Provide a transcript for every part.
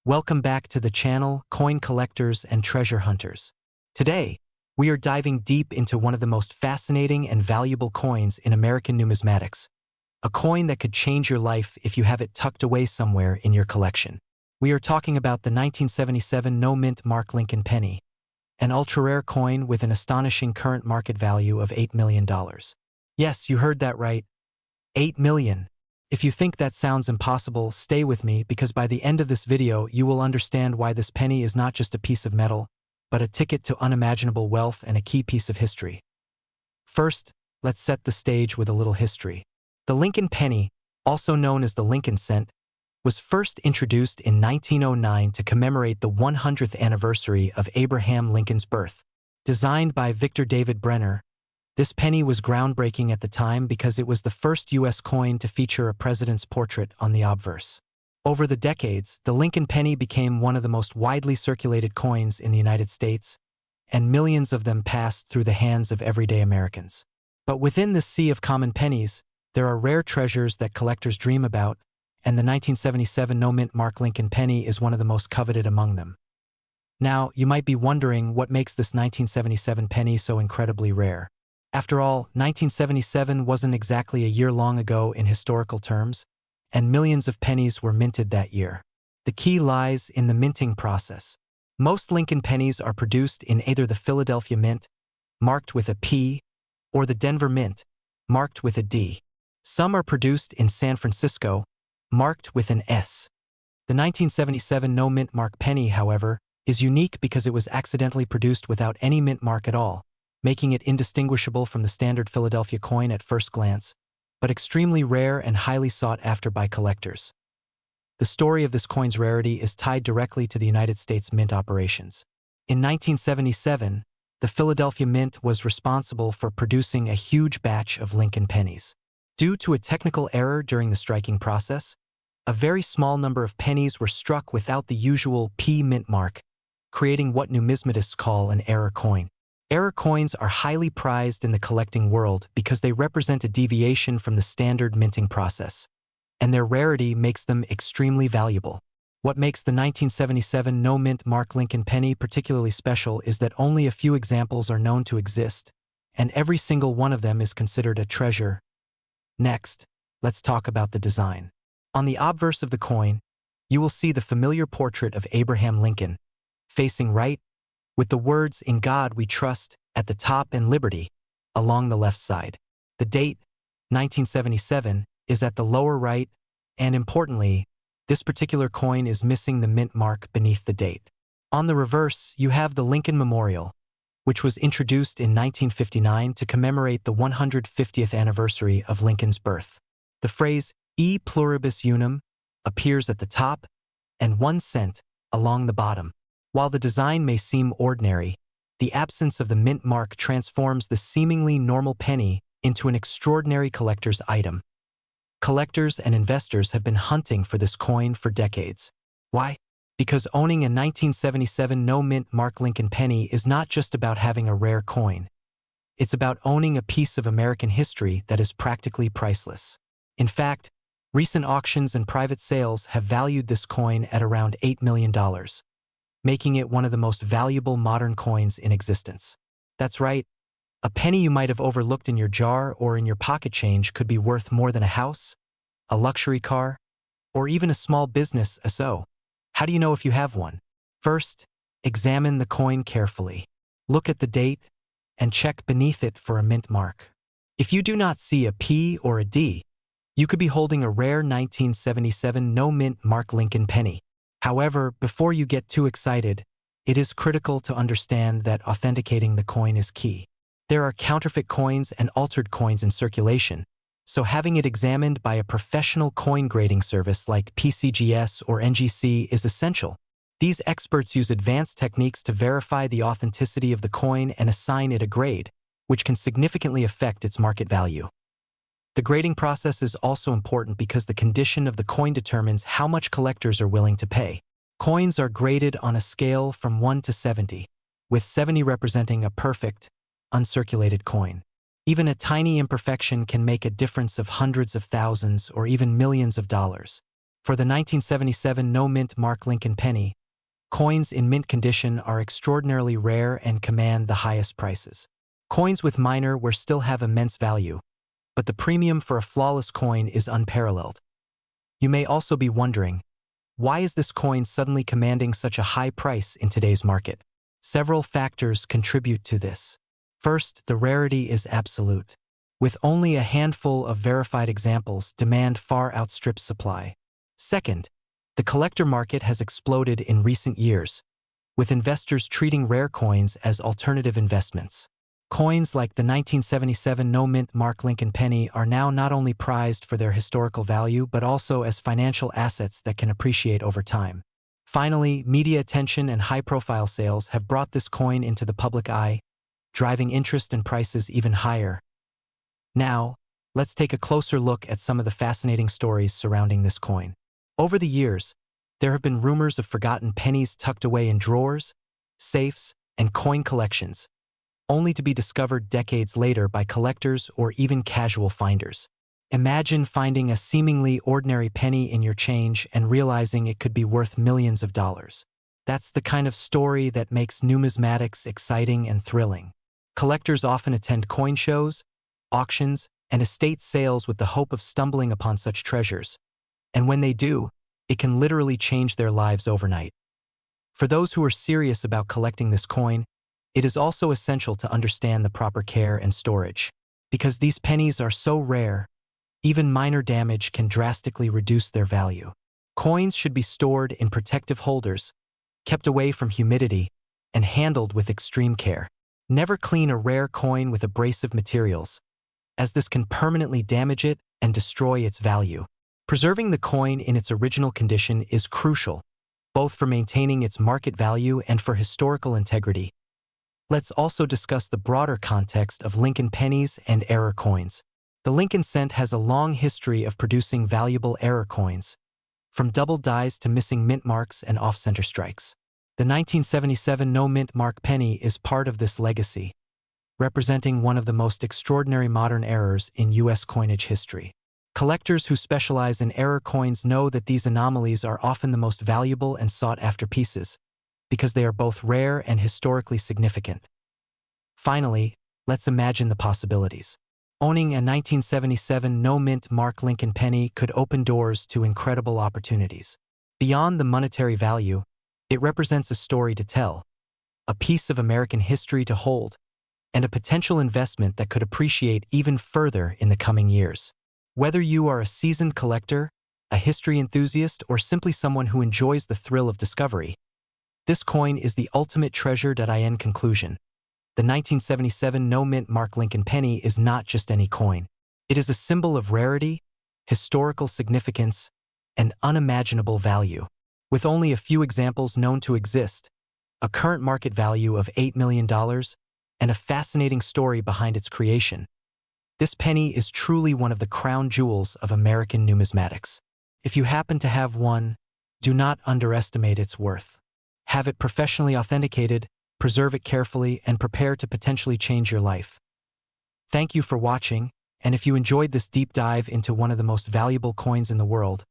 Welcome back to the channel, Coin Collectors and Treasure Hunters. Today, we are diving deep into one of the most fascinating and valuable coins in American numismatics, a coin that could change your life if you have it tucked away somewhere in your collection. We are talking about the 1977 no-mint Mark Lincoln penny, an ultra-rare coin with an astonishing current market value of $8 million. Yes, you heard that right, $8 million. If you think that sounds impossible, stay with me because by the end of this video you will understand why this penny is not just a piece of metal, but a ticket to unimaginable wealth and a key piece of history. First, let's set the stage with a little history. The Lincoln penny, also known as the Lincoln cent, was first introduced in 1909 to commemorate the 100th anniversary of Abraham Lincoln's birth. Designed by Victor David Brenner, this penny was groundbreaking at the time because it was the first U.S. coin to feature a president's portrait on the obverse. Over the decades, the Lincoln penny became one of the most widely circulated coins in the United States, and millions of them passed through the hands of everyday Americans. But within this sea of common pennies, there are rare treasures that collectors dream about, and the 1977 no-mint Mark Lincoln penny is one of the most coveted among them. Now, you might be wondering what makes this 1977 penny so incredibly rare. After all, 1977 wasn't exactly a year long ago in historical terms, and millions of pennies were minted that year. The key lies in the minting process. Most Lincoln pennies are produced in either the Philadelphia Mint, marked with a P, or the Denver Mint, marked with a D. Some are produced in San Francisco, marked with an S. The 1977 no-mint Mark penny, however, is unique because it was accidentally produced without any mint mark at all, making it indistinguishable from the standard Philadelphia coin at first glance, but extremely rare and highly sought after by collectors. The story of this coin's rarity is tied directly to the United States mint operations. In 1977, the Philadelphia Mint was responsible for producing a huge batch of Lincoln pennies. Due to a technical error during the striking process, a very small number of pennies were struck without the usual P mint mark, creating what numismatists call an error coin. Error coins are highly prized in the collecting world because they represent a deviation from the standard minting process, and their rarity makes them extremely valuable. What makes the 1977 no-mint Mark Lincoln penny particularly special is that only a few examples are known to exist, and every single one of them is considered a treasure. Next, let's talk about the design. On the obverse of the coin, you will see the familiar portrait of Abraham Lincoln, facing right, with the words "In God We Trust" at the top and "Liberty" along the left side. The date, 1977, is at the lower right, and importantly, this particular coin is missing the mint mark beneath the date. On the reverse, you have the Lincoln Memorial, which was introduced in 1959 to commemorate the 150th anniversary of Lincoln's birth. The phrase "E pluribus unum" appears at the top, and 1 cent along the bottom. While the design may seem ordinary, the absence of the mint mark transforms the seemingly normal penny into an extraordinary collector's item. Collectors and investors have been hunting for this coin for decades. Why? Because owning a 1977 no-mint Mark Lincoln penny is not just about having a rare coin. It's about owning a piece of American history that is practically priceless. In fact, recent auctions and private sales have valued this coin at around $8 million. Making it one of the most valuable modern coins in existence. That's right, a penny you might have overlooked in your jar or in your pocket change could be worth more than a house, a luxury car, or even a small business. So, how do you know if you have one? First, examine the coin carefully. Look at the date, and check beneath it for a mint mark. If you do not see a P or a D, you could be holding a rare 1977 no-mint Mark Lincoln penny. However, before you get too excited, it is critical to understand that authenticating the coin is key. There are counterfeit coins and altered coins in circulation, so having it examined by a professional coin grading service like PCGS or NGC is essential. These experts use advanced techniques to verify the authenticity of the coin and assign it a grade, which can significantly affect its market value. The grading process is also important because the condition of the coin determines how much collectors are willing to pay. Coins are graded on a scale from 1 to 70, with 70 representing a perfect, uncirculated coin. Even a tiny imperfection can make a difference of hundreds of thousands or even millions of dollars. For the 1977 no-mint Mark Lincoln penny, coins in mint condition are extraordinarily rare and command the highest prices. Coins with minor wear still have immense value, but the premium for a flawless coin is unparalleled. You may also be wondering, why is this coin suddenly commanding such a high price in today's market? Several factors contribute to this. First, the rarity is absolute. With only a handful of verified examples, demand far outstrips supply. Second, the collector market has exploded in recent years, with investors treating rare coins as alternative investments. Coins like the 1977 no-mint Mark Lincoln penny are now not only prized for their historical value but also as financial assets that can appreciate over time. Finally, media attention and high-profile sales have brought this coin into the public eye, driving interest and prices even higher. Now, let's take a closer look at some of the fascinating stories surrounding this coin. Over the years, there have been rumors of forgotten pennies tucked away in drawers, safes, and coin collections, only to be discovered decades later by collectors or even casual finders. Imagine finding a seemingly ordinary penny in your change and realizing it could be worth millions of dollars. That's the kind of story that makes numismatics exciting and thrilling. Collectors often attend coin shows, auctions, and estate sales with the hope of stumbling upon such treasures. And when they do, it can literally change their lives overnight. For those who are serious about collecting this coin, it is also essential to understand the proper care and storage. Because these pennies are so rare, even minor damage can drastically reduce their value. Coins should be stored in protective holders, kept away from humidity, and handled with extreme care. Never clean a rare coin with abrasive materials, as this can permanently damage it and destroy its value. Preserving the coin in its original condition is crucial, both for maintaining its market value and for historical integrity. Let's also discuss the broader context of Lincoln pennies and error coins. The Lincoln cent has a long history of producing valuable error coins, from double dies to missing mint marks and off-center strikes. The 1977 no-mint Mark penny is part of this legacy, representing one of the most extraordinary modern errors in U.S. coinage history. Collectors who specialize in error coins know that these anomalies are often the most valuable and sought-after pieces, because they are both rare and historically significant. Finally, let's imagine the possibilities. Owning a 1977 no-mint Mark Lincoln penny could open doors to incredible opportunities. Beyond the monetary value, it represents a story to tell, a piece of American history to hold, and a potential investment that could appreciate even further in the coming years. Whether you are a seasoned collector, a history enthusiast, or simply someone who enjoys the thrill of discovery, this coin is the ultimate treasure. In conclusion, the 1977 no-mint Mark Lincoln penny is not just any coin. It is a symbol of rarity, historical significance, and unimaginable value. With only a few examples known to exist, a current market value of $8 million, and a fascinating story behind its creation, this penny is truly one of the crown jewels of American numismatics. If you happen to have one, do not underestimate its worth. Have it professionally authenticated, preserve it carefully, and prepare to potentially change your life. Thank you for watching, and if you enjoyed this deep dive into one of the most valuable coins in the world,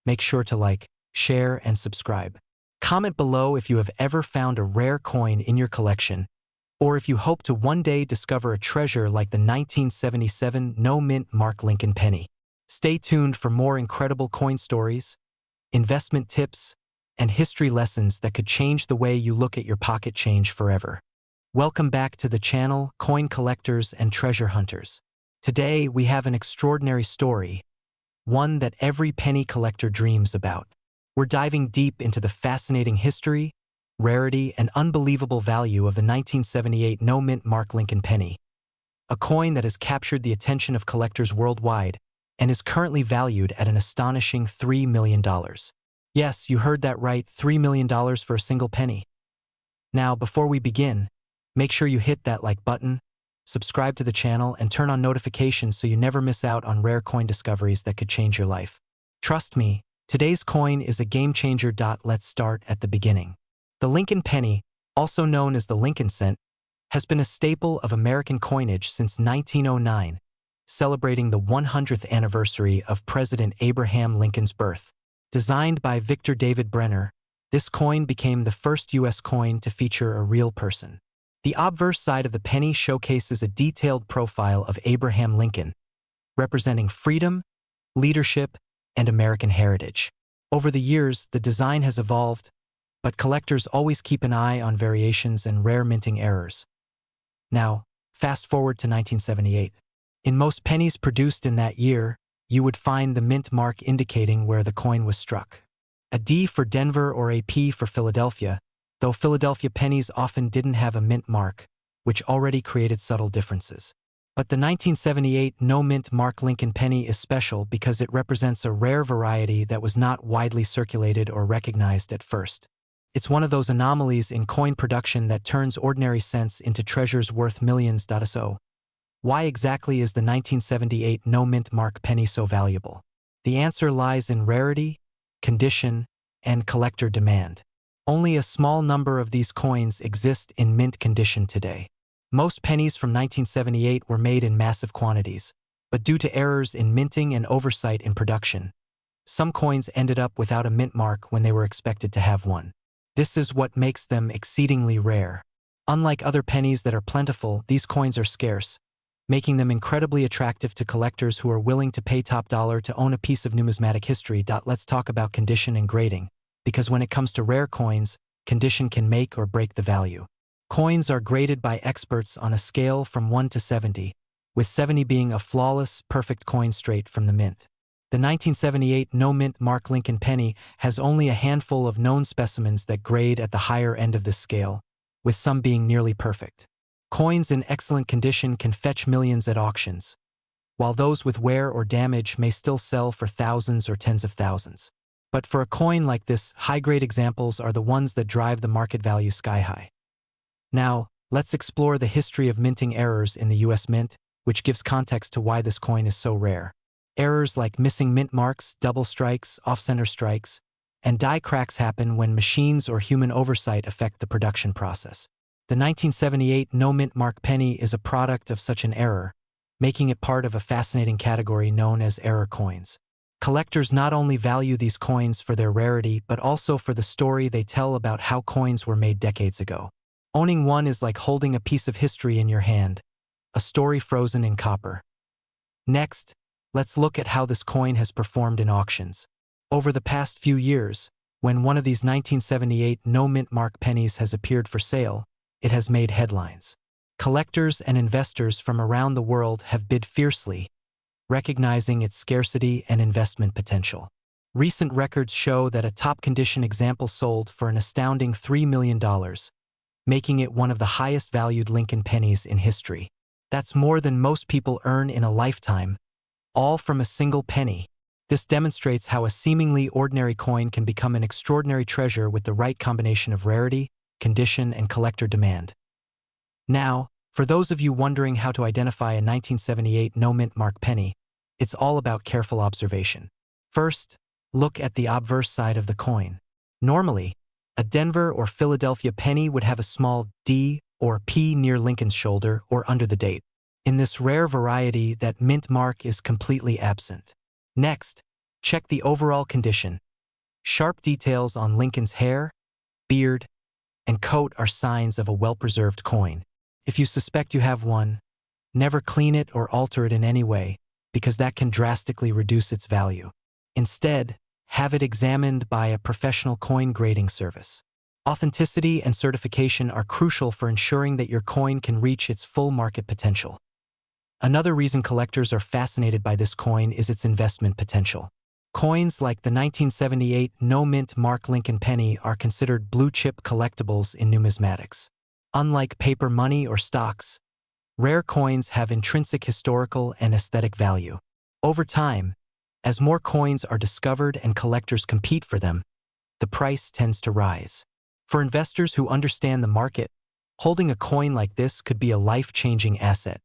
make sure to like, share, and subscribe. Comment below if you have ever found a rare coin in your collection, or if you hope to one day discover a treasure like the 1977 no-mint Mark Lincoln penny. Stay tuned for more incredible coin stories, investment tips, and history lessons that could change the way you look at your pocket change forever. Welcome back to the channel, coin collectors and treasure hunters. Today we have an extraordinary story, one that every penny collector dreams about. We're diving deep into the fascinating history, rarity, and unbelievable value of the 1978 no-mint Mark Lincoln penny, a coin that has captured the attention of collectors worldwide and is currently valued at an astonishing $3 million. Yes, you heard that right, $3 million for a single penny. Now, before we begin, make sure you hit that like button, subscribe to the channel, and turn on notifications so you never miss out on rare coin discoveries that could change your life. Trust me, today's coin is a game changer. Let's start at the beginning. The Lincoln penny, also known as the Lincoln cent, has been a staple of American coinage since 1909, celebrating the 100th anniversary of President Abraham Lincoln's birth. Designed by Victor David Brenner, this coin became the first U.S. coin to feature a real person. The obverse side of the penny showcases a detailed profile of Abraham Lincoln, representing freedom, leadership, and American heritage. Over the years, the design has evolved, but collectors always keep an eye on variations and rare minting errors. Now, fast forward to 1978. In most pennies produced in that year, you would find the mint mark indicating where the coin was struck. A D for Denver or a P for Philadelphia, though Philadelphia pennies often didn't have a mint mark, which already created subtle differences. But the 1978 no-mint mark Lincoln penny is special because it represents a rare variety that was not widely circulated or recognized at first. It's one of those anomalies in coin production that turns ordinary cents into treasures worth millions. So, why exactly is the 1978 no-mint mark penny so valuable? The answer lies in rarity, condition, and collector demand. Only a small number of these coins exist in mint condition today. Most pennies from 1978 were made in massive quantities, but due to errors in minting and oversight in production, some coins ended up without a mint mark when they were expected to have one. This is what makes them exceedingly rare. Unlike other pennies that are plentiful, these coins are scarce, making them incredibly attractive to collectors who are willing to pay top dollar to own a piece of numismatic history. Let's talk about condition and grading, because when it comes to rare coins, condition can make or break the value. Coins are graded by experts on a scale from 1 to 70, with 70 being a flawless, perfect coin straight from the mint. The 1978 no-mint mark Lincoln penny has only a handful of known specimens that grade at the higher end of this scale, with some being nearly perfect. Coins in excellent condition can fetch millions at auctions, while those with wear or damage may still sell for thousands or tens of thousands. But for a coin like this, high-grade examples are the ones that drive the market value sky-high. Now, let's explore the history of minting errors in the U.S. Mint, which gives context to why this coin is so rare. Errors like missing mint marks, double strikes, off-center strikes, and die cracks happen when machines or human oversight affect the production process. The 1978 no-mint mark penny is a product of such an error, making it part of a fascinating category known as error coins. Collectors not only value these coins for their rarity but also for the story they tell about how coins were made decades ago. Owning one is like holding a piece of history in your hand, a story frozen in copper. Next, let's look at how this coin has performed in auctions. Over the past few years, when one of these 1978 no-mint mark pennies has appeared for sale, it has made headlines. Collectors and investors from around the world have bid fiercely, recognizing its scarcity and investment potential. Recent records show that a top-condition example sold for an astounding $3 million, making it one of the highest-valued Lincoln pennies in history. That's more than most people earn in a lifetime, all from a single penny. This demonstrates how a seemingly ordinary coin can become an extraordinary treasure with the right combination of rarity, condition, and collector demand. Now, for those of you wondering how to identify a 1978 no-mint mark penny, it's all about careful observation. First, look at the obverse side of the coin. Normally, a Denver or Philadelphia penny would have a small D or P near Lincoln's shoulder or under the date. In this rare variety, that mint mark is completely absent. Next, check the overall condition. Sharp details on Lincoln's hair, beard, and coat are signs of a well-preserved coin. If you suspect you have one, never clean it or alter it in any way, because that can drastically reduce its value. Instead, have it examined by a professional coin grading service. Authenticity and certification are crucial for ensuring that your coin can reach its full market potential. Another reason collectors are fascinated by this coin is its investment potential. Coins like the 1978 no-mint mark Lincoln penny are considered blue-chip collectibles in numismatics. Unlike paper money or stocks, rare coins have intrinsic historical and aesthetic value. Over time, as more coins are discovered and collectors compete for them, the price tends to rise. For investors who understand the market, holding a coin like this could be a life-changing asset.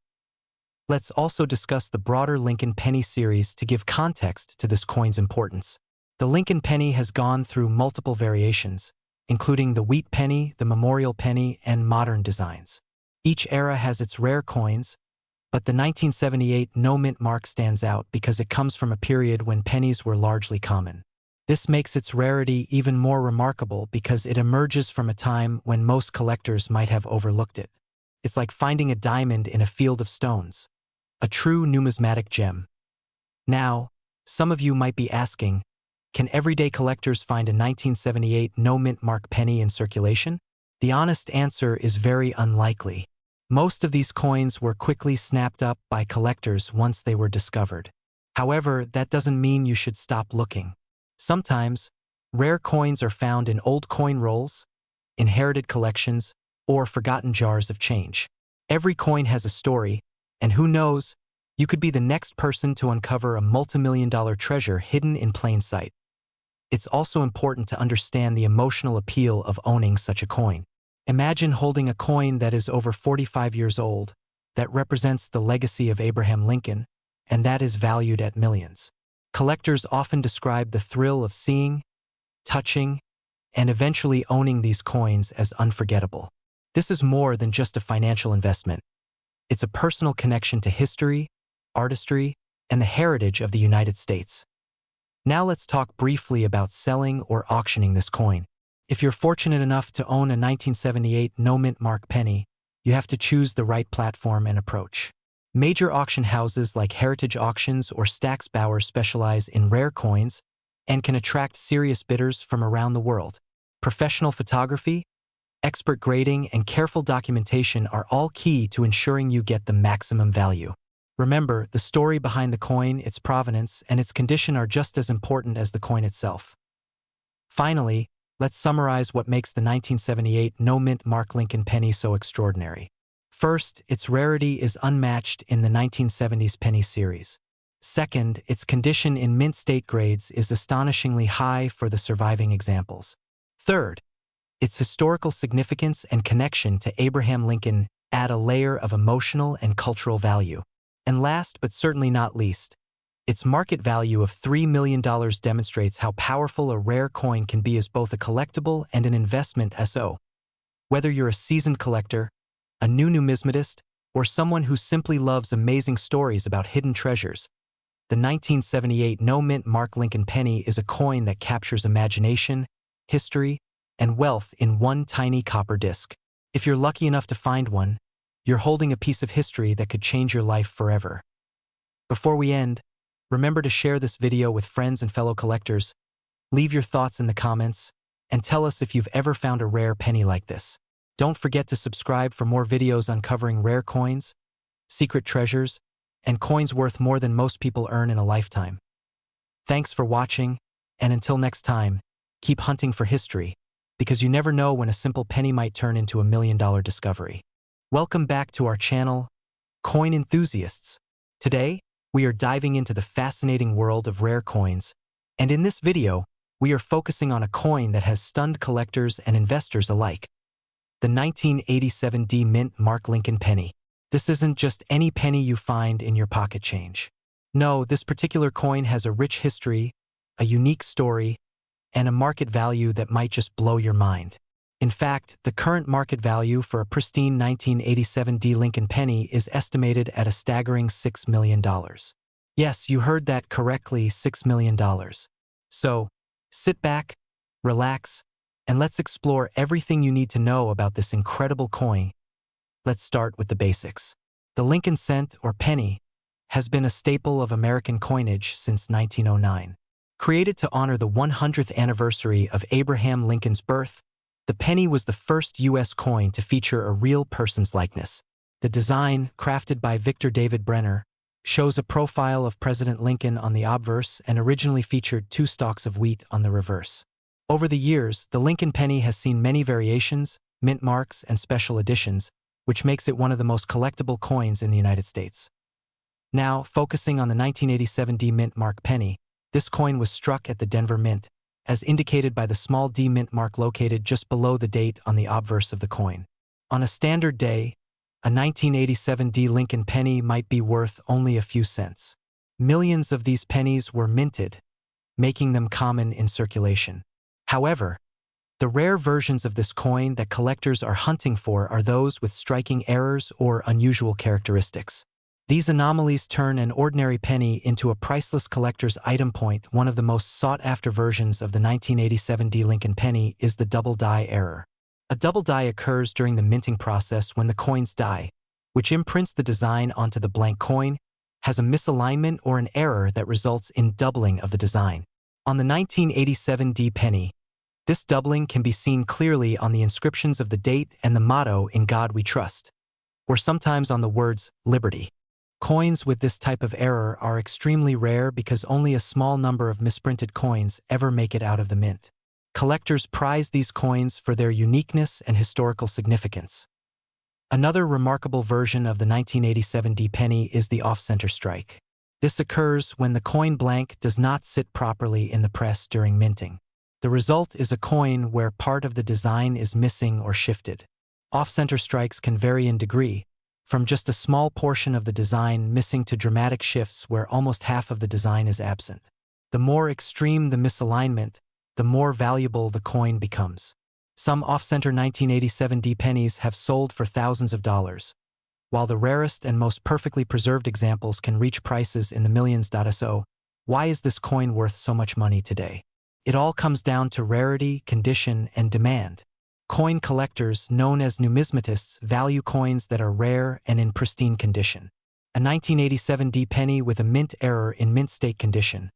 Let's also discuss the broader Lincoln penny series to give context to this coin's importance. The Lincoln penny has gone through multiple variations, including the wheat penny, the memorial penny, and modern designs. Each era has its rare coins, but the 1978 no-mint mark stands out because it comes from a period when pennies were largely common. This makes its rarity even more remarkable because it emerges from a time when most collectors might have overlooked it. It's like finding a diamond in a field of stones, a true numismatic gem. Now, some of you might be asking, can everyday collectors find a 1978 no-mint mark penny in circulation? The honest answer is very unlikely. Most of these coins were quickly snapped up by collectors once they were discovered. However, that doesn't mean you should stop looking. Sometimes, rare coins are found in old coin rolls, inherited collections, or forgotten jars of change. Every coin has a story, and who knows, you could be the next person to uncover a multimillion-dollar treasure hidden in plain sight. It's also important to understand the emotional appeal of owning such a coin. Imagine holding a coin that is over 45 years old, that represents the legacy of Abraham Lincoln, and that is valued at millions. Collectors often describe the thrill of seeing, touching, and eventually owning these coins as unforgettable. This is more than just a financial investment. It's a personal connection to history, artistry, and the heritage of the United States. Now let's talk briefly about selling or auctioning this coin. If you're fortunate enough to own a 1978 no-mint mark penny, you have to choose the right platform and approach. Major auction houses like Heritage Auctions or Stack's Bauer specialize in rare coins and can attract serious bidders from around the world. Professional photography, expert grading, and careful documentation are all key to ensuring you get the maximum value. Remember, the story behind the coin, its provenance, and its condition are just as important as the coin itself. Finally, let's summarize what makes the 1978 no-mint mark Lincoln penny so extraordinary. First, its rarity is unmatched in the 1970s penny series. Second, its condition in mint state grades is astonishingly high for the surviving examples. Third, its historical significance and connection to Abraham Lincoln add a layer of emotional and cultural value. And last but certainly not least, its market value of $3 million demonstrates how powerful a rare coin can be as both a collectible and an investment. So, whether you're a seasoned collector, a new numismatist, or someone who simply loves amazing stories about hidden treasures, the 1978 no-mint mark Lincoln penny is a coin that captures imagination, history, and wealth in one tiny copper disc. If you're lucky enough to find one, you're holding a piece of history that could change your life forever. Before we end, remember to share this video with friends and fellow collectors, leave your thoughts in the comments, and tell us if you've ever found a rare penny like this. Don't forget to subscribe for more videos uncovering rare coins, secret treasures, and coins worth more than most people earn in a lifetime. Thanks for watching, and until next time, keep hunting for history, because you never know when a simple penny might turn into $1 million discovery. Welcome back to our channel, Coin Enthusiasts. Today, we are diving into the fascinating world of rare coins, and in this video, we are focusing on a coin that has stunned collectors and investors alike. The 1987 D-Mint Mark Lincoln penny. This isn't just any penny you find in your pocket change. No, this particular coin has a rich history, a unique story, and a market value that might just blow your mind. In fact, the current market value for a pristine 1987 D Lincoln penny is estimated at a staggering $6 million. Yes, you heard that correctly, $6 million. So, sit back, relax, and let's explore everything you need to know about this incredible coin. Let's start with the basics. The Lincoln cent, or penny, has been a staple of American coinage since 1909. Created to honor the 100th anniversary of Abraham Lincoln's birth, the penny was the first U.S. coin to feature a real person's likeness. The design, crafted by Victor David Brenner, shows a profile of President Lincoln on the obverse and originally featured 2 stalks of wheat on the reverse. Over the years, the Lincoln penny has seen many variations, mint marks, and special editions, which makes it one of the most collectible coins in the United States. Now, focusing on the 1987 D-Mint mark penny, this coin was struck at the Denver Mint, as indicated by the small D mint mark located just below the date on the obverse of the coin. On a standard day, a 1987 D Lincoln penny might be worth only a few cents. Millions of these pennies were minted, making them common in circulation. However, the rare versions of this coin that collectors are hunting for are those with striking errors or unusual characteristics. These anomalies turn an ordinary penny into a priceless collector's item. One of the most sought-after versions of the 1987 D Lincoln penny is the double die error. A double die occurs during the minting process when the coin's die, which imprints the design onto the blank coin, has a misalignment or an error that results in doubling of the design. On the 1987 D penny, this doubling can be seen clearly on the inscriptions of the date and the motto "In God We Trust," or sometimes on the words "Liberty." Coins with this type of error are extremely rare because only a small number of misprinted coins ever make it out of the mint. Collectors prize these coins for their uniqueness and historical significance. Another remarkable version of the 1987 D penny is the off-center strike. This occurs when the coin blank does not sit properly in the press during minting. The result is a coin where part of the design is missing or shifted. Off-center strikes can vary in degree, from just a small portion of the design missing to dramatic shifts where almost half of the design is absent. The more extreme the misalignment, the more valuable the coin becomes. Some off-center 1987 D pennies have sold for thousands of dollars, while the rarest and most perfectly preserved examples can reach prices in the millions. So, why is this coin worth so much money today? It all comes down to rarity, condition, and demand. Coin collectors, known as numismatists, value coins that are rare and in pristine condition. A 1987 D penny with a mint error in mint state condition,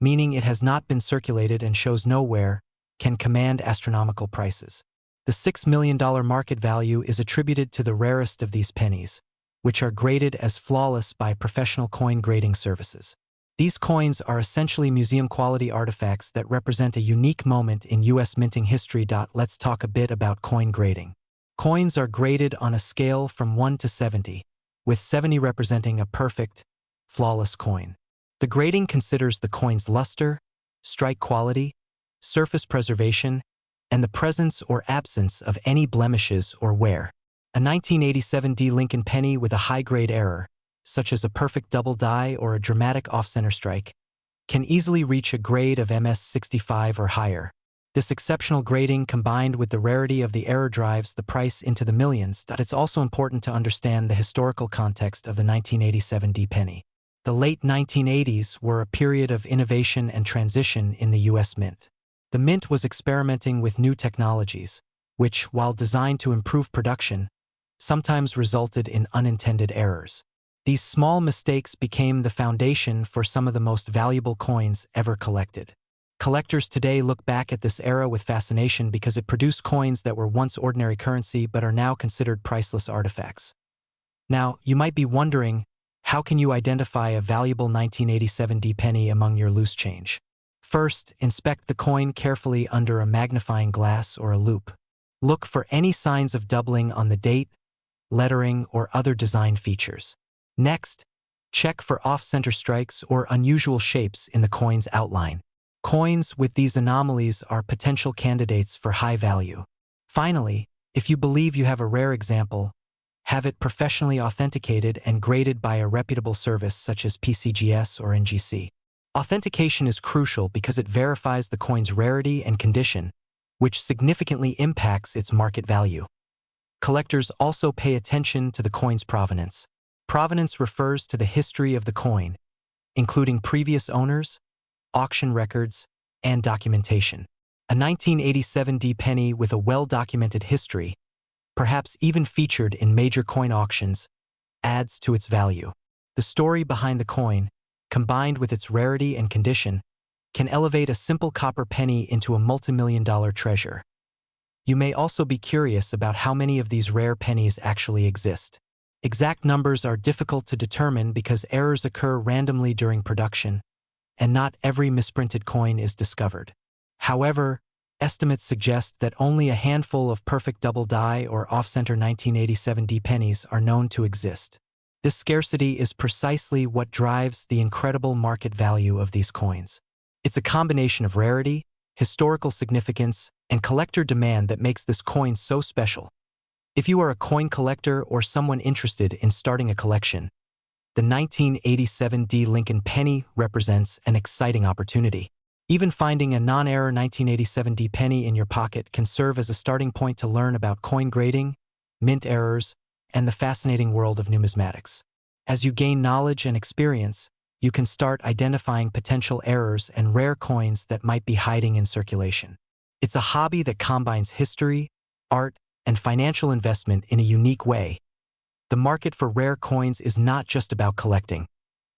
meaning it has not been circulated and shows no wear, can command astronomical prices. The $6 million market value is attributed to the rarest of these pennies, which are graded as flawless by professional coin grading services. These coins are essentially museum-quality artifacts that represent a unique moment in U.S. minting history. Let's talk a bit about coin grading. Coins are graded on a scale from 1 to 70, with 70 representing a perfect, flawless coin. The grading considers the coin's luster, strike quality, surface preservation, and the presence or absence of any blemishes or wear. A 1987 D Lincoln penny with a high-grade error, such as a perfect double die or a dramatic off-center strike, can easily reach a grade of MS65 or higher. This exceptional grading combined with the rarity of the error drives the price into the millions. It's also important to understand the historical context of the 1987 D penny. The late 1980s were a period of innovation and transition in the U.S. Mint. The Mint was experimenting with new technologies, which, while designed to improve production, sometimes resulted in unintended errors. These small mistakes became the foundation for some of the most valuable coins ever collected. Collectors today look back at this era with fascination because it produced coins that were once ordinary currency but are now considered priceless artifacts. Now, you might be wondering, how can you identify a valuable 1987 D penny among your loose change? First, inspect the coin carefully under a magnifying glass or a loupe. Look for any signs of doubling on the date, lettering, or other design features. Next, check for off-center strikes or unusual shapes in the coin's outline. Coins with these anomalies are potential candidates for high value. Finally, if you believe you have a rare example, have it professionally authenticated and graded by a reputable service such as PCGS or NGC. Authentication is crucial because it verifies the coin's rarity and condition, which significantly impacts its market value. Collectors also pay attention to the coin's provenance. Provenance refers to the history of the coin, including previous owners, auction records, and documentation. A 1987 D penny with a well-documented history, perhaps even featured in major coin auctions, adds to its value. The story behind the coin, combined with its rarity and condition, can elevate a simple copper penny into a multi-million-dollar treasure. You may also be curious about how many of these rare pennies actually exist. Exact numbers are difficult to determine because errors occur randomly during production, and not every misprinted coin is discovered. However, estimates suggest that only a handful of perfect double die or off-center 1987 D pennies are known to exist. This scarcity is precisely what drives the incredible market value of these coins. It's a combination of rarity, historical significance, and collector demand that makes this coin so special. If you are a coin collector or someone interested in starting a collection, the 1987 D Lincoln penny represents an exciting opportunity. Even finding a non-error 1987 D penny in your pocket can serve as a starting point to learn about coin grading, mint errors, and the fascinating world of numismatics. As you gain knowledge and experience, you can start identifying potential errors and rare coins that might be hiding in circulation. It's a hobby that combines history, art, and financial investment in a unique way. The market for rare coins is not just about collecting.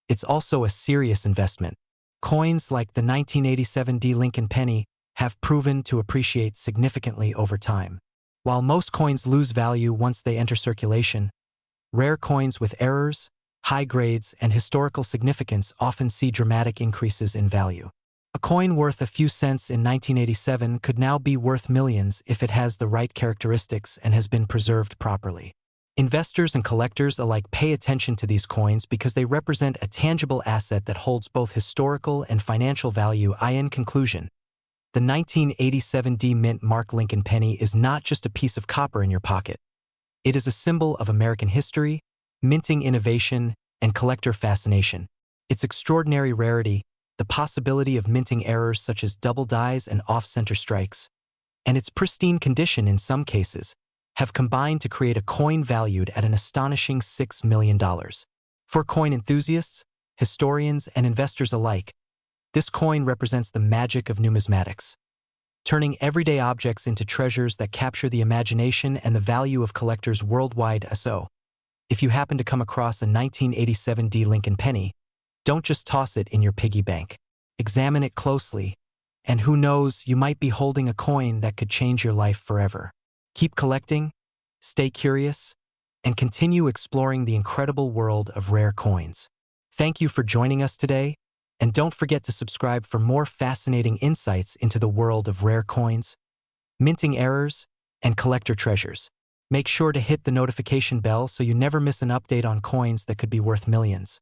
It's also a serious investment. Coins like the 1987 D Lincoln penny have proven to appreciate significantly over time. While most coins lose value once they enter circulation, rare coins with errors, high grades, and historical significance often see dramatic increases in value. A coin worth a few cents in 1987 could now be worth millions if it has the right characteristics and has been preserved properly. Investors and collectors alike pay attention to these coins because they represent a tangible asset that holds both historical and financial value. In conclusion, the 1987 D Mint Mark Lincoln penny is not just a piece of copper in your pocket. It is a symbol of American history, minting innovation, and collector fascination. Its extraordinary rarity, the possibility of minting errors such as double dies and off-center strikes, and its pristine condition in some cases, have combined to create a coin valued at an astonishing $6 million. For coin enthusiasts, historians, and investors alike, this coin represents the magic of numismatics, turning everyday objects into treasures that capture the imagination and the value of collectors worldwide. So, if you happen to come across a 1987 D Lincoln penny, don't just toss it in your piggy bank. Examine it closely, and who knows, you might be holding a coin that could change your life forever. Keep collecting, stay curious, and continue exploring the incredible world of rare coins. Thank you for joining us today, and don't forget to subscribe for more fascinating insights into the world of rare coins, minting errors, and collector treasures. Make sure to hit the notification bell so you never miss an update on coins that could be worth millions.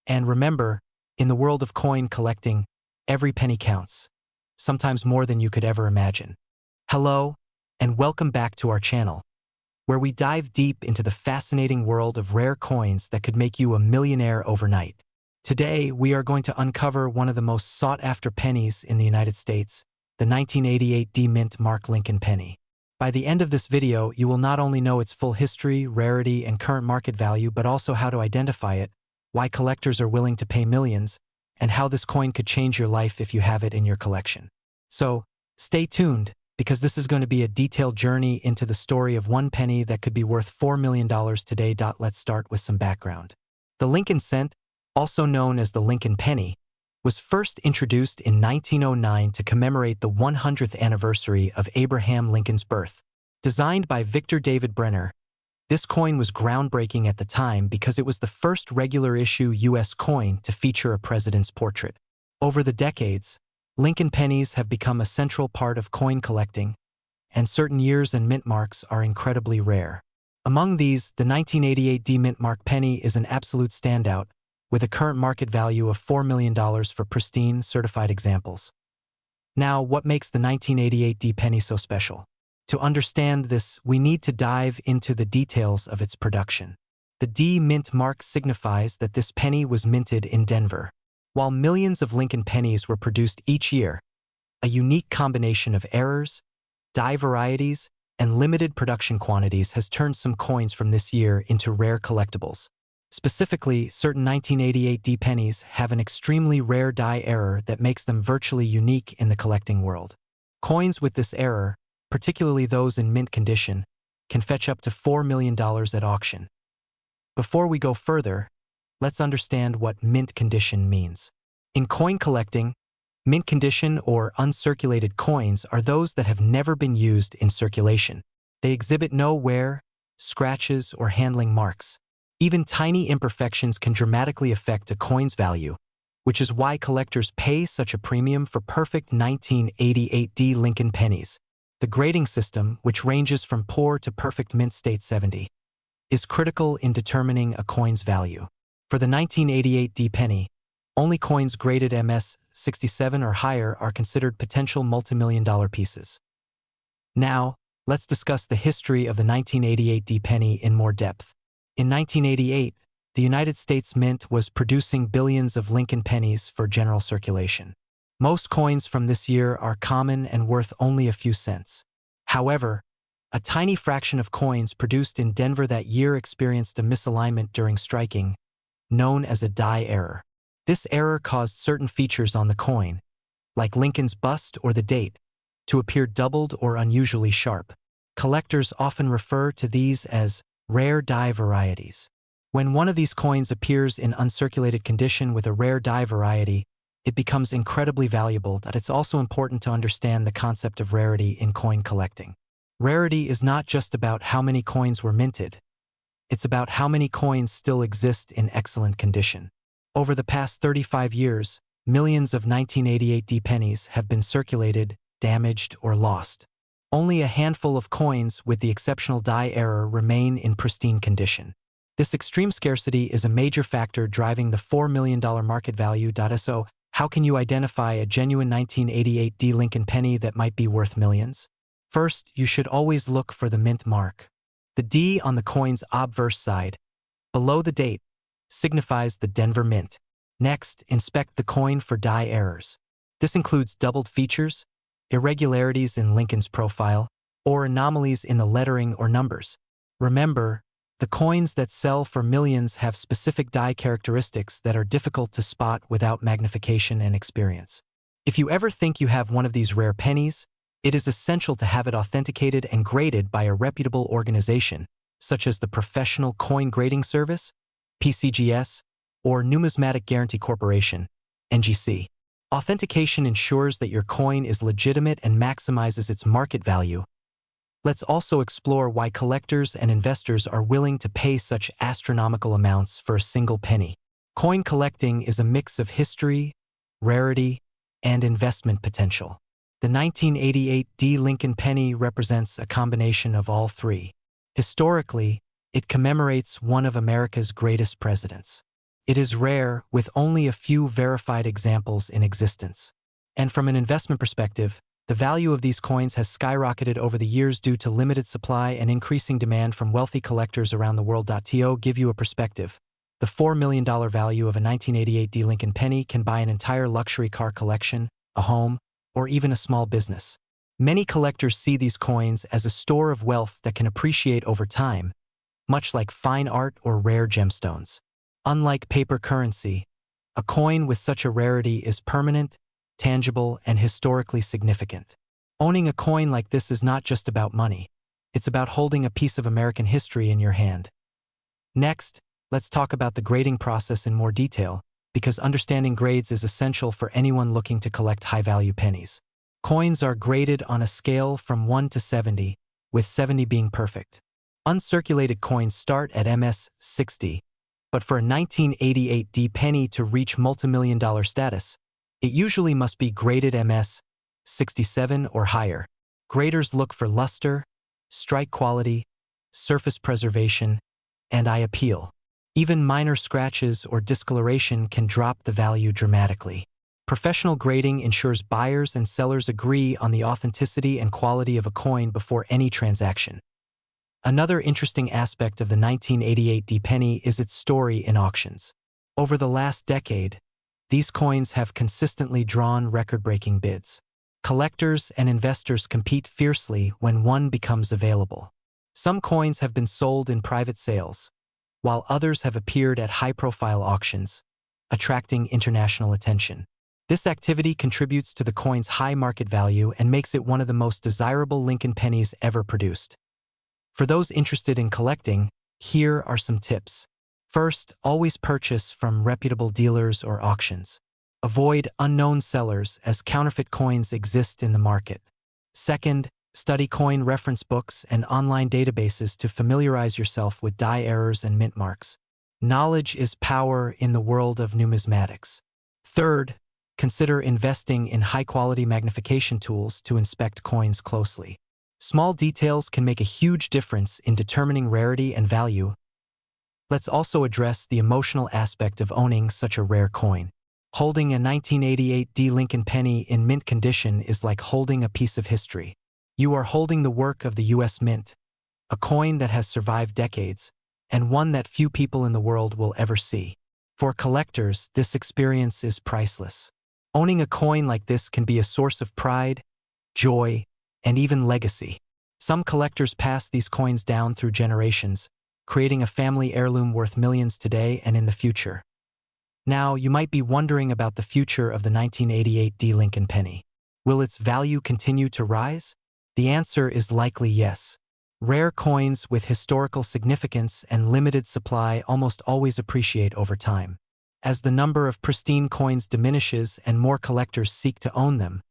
And remember, in the world of coin collecting, every penny counts, sometimes more than you could ever imagine. Hello, and welcome back to our channel, where we dive deep into the fascinating world of rare coins that could make you a millionaire overnight. Today, we are going to uncover one of the most sought-after pennies in the United States, the 1988 D Mint Mark Lincoln penny. By the end of this video, you will not only know its full history, rarity, and current market value, but also how to identify it, why collectors are willing to pay millions, and how this coin could change your life if you have it in your collection. So, stay tuned, because this is going to be a detailed journey into the story of one penny that could be worth $4 million today. Let's start with some background. The Lincoln cent, also known as the Lincoln penny, was first introduced in 1909 to commemorate the 100th anniversary of Abraham Lincoln's birth. Designed by Victor David Brenner, this coin was groundbreaking at the time because it was the first regular-issue U.S. coin to feature a president's portrait. Over the decades, Lincoln pennies have become a central part of coin collecting, and certain years and mint marks are incredibly rare. Among these, the 1988 D Mint Mark penny is an absolute standout, with a current market value of $4 million for pristine, certified examples. Now, what makes the 1988 D penny so special? To understand this, we need to dive into the details of its production. The D Mint mark signifies that this penny was minted in Denver. While millions of Lincoln pennies were produced each year, a unique combination of errors, die varieties, and limited production quantities has turned some coins from this year into rare collectibles. Specifically, certain 1988 D pennies have an extremely rare die error that makes them virtually unique in the collecting world. Coins with this error, particularly those in mint condition, can fetch up to $4 million at auction. Before we go further, let's understand what mint condition means. In coin collecting, mint condition or uncirculated coins are those that have never been used in circulation. They exhibit no wear, scratches, or handling marks. Even tiny imperfections can dramatically affect a coin's value, which is why collectors pay such a premium for perfect 1988 D Lincoln pennies. The grading system, which ranges from poor to perfect mint state 70, is critical in determining a coin's value. For the 1988 D penny, only coins graded MS 67 or higher are considered potential multimillion-dollar pieces. Now, let's discuss the history of the 1988 D penny in more depth. In 1988, the United States Mint was producing billions of Lincoln pennies for general circulation. Most coins from this year are common and worth only a few cents. However, a tiny fraction of coins produced in Denver that year experienced a misalignment during striking, known as a die error. This error caused certain features on the coin, like Lincoln's bust or the date, to appear doubled or unusually sharp. Collectors often refer to these as rare die varieties. When one of these coins appears in uncirculated condition with a rare die variety, it becomes incredibly valuable. But it's also important to understand the concept of rarity in coin collecting. Rarity is not just about how many coins were minted. It's about how many coins still exist in excellent condition. Over the past 35 years, millions of 1988 D pennies have been circulated, damaged, or lost. Only a handful of coins with the exceptional die error remain in pristine condition. This extreme scarcity is a major factor driving the $4 million market value. So, how can you identify a genuine 1988 D Lincoln penny that might be worth millions? First, you should always look for the mint mark. The D on the coin's obverse side, below the date, signifies the Denver Mint. Next, inspect the coin for die errors. This includes doubled features, irregularities in Lincoln's profile, or anomalies in the lettering or numbers. Remember, the coins that sell for millions have specific die characteristics that are difficult to spot without magnification and experience. If you ever think you have one of these rare pennies, it is essential to have it authenticated and graded by a reputable organization, such as the Professional Coin Grading Service, PCGS, or Numismatic Guarantee Corporation, NGC. Authentication ensures that your coin is legitimate and maximizes its market value. Let's also explore why collectors and investors are willing to pay such astronomical amounts for a single penny. Coin collecting is a mix of history, rarity, and investment potential. The 1988 D Lincoln penny represents a combination of all three. Historically, it commemorates one of America's greatest presidents. It is rare, with only a few verified examples in existence. And from an investment perspective, the value of these coins has skyrocketed over the years due to limited supply and increasing demand from wealthy collectors around the world. To give you a perspective, the $4 million value of a 1988 D Lincoln penny can buy an entire luxury car collection, a home, or even a small business. Many collectors see these coins as a store of wealth that can appreciate over time, much like fine art or rare gemstones. Unlike paper currency, a coin with such a rarity is permanent, tangible, and historically significant. Owning a coin like this is not just about money. It's about holding a piece of American history in your hand. Next, let's talk about the grading process in more detail, because understanding grades is essential for anyone looking to collect high-value pennies. Coins are graded on a scale from 1 to 70, with 70 being perfect. Uncirculated coins start at MS 60, but for a 1988 D penny to reach multimillion-dollar status, it usually must be graded MS 67 or higher. Graders look for luster, strike quality, surface preservation, and eye appeal. Even minor scratches or discoloration can drop the value dramatically. Professional grading ensures buyers and sellers agree on the authenticity and quality of a coin before any transaction. Another interesting aspect of the 1988 D penny is its story in auctions. Over the last decade, these coins have consistently drawn record-breaking bids. Collectors and investors compete fiercely when one becomes available. Some coins have been sold in private sales, while others have appeared at high-profile auctions, attracting international attention. This activity contributes to the coin's high market value and makes it one of the most desirable Lincoln pennies ever produced. For those interested in collecting, here are some tips. First, always purchase from reputable dealers or auctions. Avoid unknown sellers, as counterfeit coins exist in the market. Second, study coin reference books and online databases to familiarize yourself with die errors and mint marks. Knowledge is power in the world of numismatics. Third, consider investing in high-quality magnification tools to inspect coins closely. Small details can make a huge difference in determining rarity and value. Let's also address the emotional aspect of owning such a rare coin. Holding a 1988 D Lincoln penny in mint condition is like holding a piece of history. You are holding the work of the U.S. Mint, a coin that has survived decades, and one that few people in the world will ever see. For collectors, this experience is priceless. Owning a coin like this can be a source of pride, joy, and even legacy. Some collectors pass these coins down through generations, creating a family heirloom worth millions today and in the future. Now, you might be wondering about the future of the 1988 D. Lincoln penny. Will its value continue to rise? The answer is likely yes. Rare coins with historical significance and limited supply almost always appreciate over time. As the number of pristine coins diminishes and more collectors seek to own them,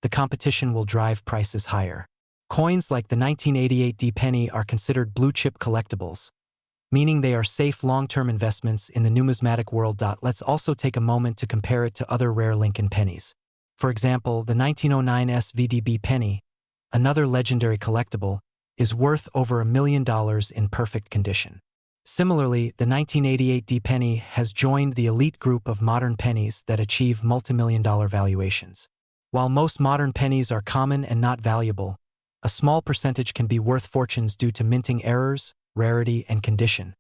the competition will drive prices higher. Coins like the 1988 D penny are considered blue-chip collectibles, meaning they are safe long-term investments in the numismatic world. Let's also take a moment to compare it to other rare Lincoln pennies. For example, the 1909 SVDB penny, another legendary collectible, is worth over $1 million in perfect condition. Similarly, the 1988 D penny has joined the elite group of modern pennies that achieve multimillion-dollar valuations. While most modern pennies are common and not valuable, a small percentage can be worth fortunes due to minting errors, rarity, and condition.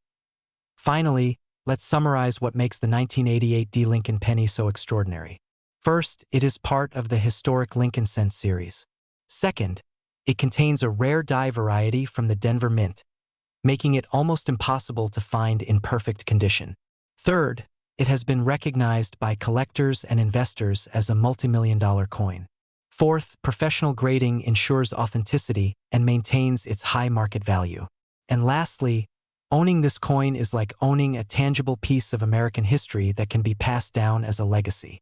Finally, let's summarize what makes the 1988 D Lincoln penny so extraordinary. First, it is part of the historic Lincoln cent series. Second, it contains a rare die variety from the Denver Mint, making it almost impossible to find in perfect condition. Third, it has been recognized by collectors and investors as a multimillion-dollar coin. Fourth, professional grading ensures authenticity and maintains its high market value. And lastly, owning this coin is like owning a tangible piece of American history that can be passed down as a legacy.